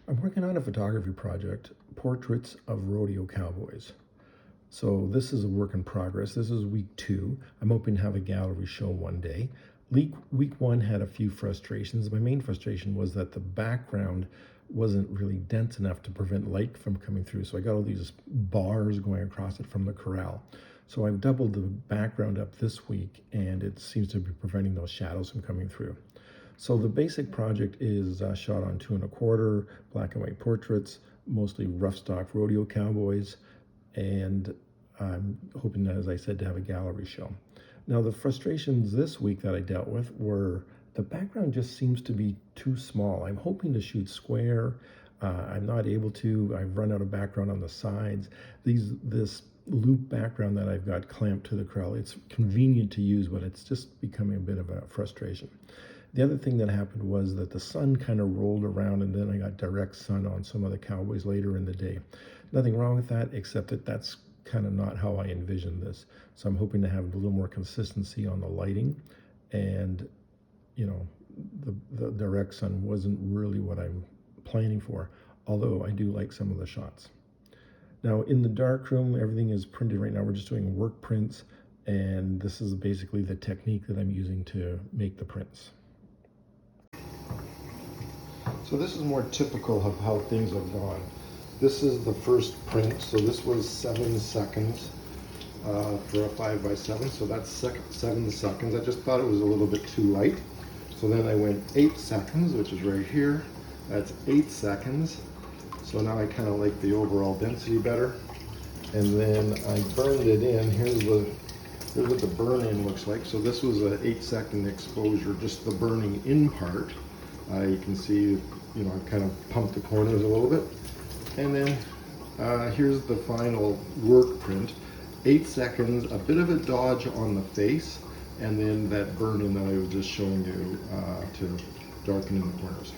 I'm working on a photography project, portraits of rodeo cowboys. So this is a work in progress. This is week 2. I'm hoping to have a gallery show one day. Week 1 had a few frustrations. My main frustration was that the background wasn't really dense enough to prevent light from coming through. So I got all these bars going across it from the corral. So I've doubled the background up this week, and it seems to be preventing those shadows from coming through. So the basic project is shot on 2¼ black and white portraits, mostly rough stock rodeo cowboys, and I'm hoping, as I said, to have a gallery show. Now the frustrations this week that I dealt with were the background just seems to be too small. I'm hoping to shoot square. I'm not able to. I've run out of background on the sides. This loop background that I've got clamped to the corral, it's convenient to use, but it's just becoming a bit of a frustration. The other thing that happened was that the sun kind of rolled around, and then I got direct sun on some of the cowboys later in the day. Nothing wrong with that, except that that's kind of not how I envisioned this. So I'm hoping to have a little more consistency on the lighting, and the direct sun wasn't really what I'm planning for, although I do like some of the shots. Now in the darkroom, everything is printed right now. We're just doing work prints, and this is basically the technique that I'm using to make the prints. So this is more typical of how things have gone. This is the first print, so this was 7 seconds for a 5x7, so that's 7 seconds. I just thought it was a little bit too light. So then I went 8 seconds, which is right here. That's 8 seconds. So now I kind of like the overall density better. And then I burned it in. Here's what the burn-in looks like. So this was an 8-second exposure, just the burning in part. You can see, I kind of pumped the corners a little bit. And then here's the final work print. 8 seconds, a bit of a dodge on the face, and then that burn-in that I was just showing you to darken in the corners.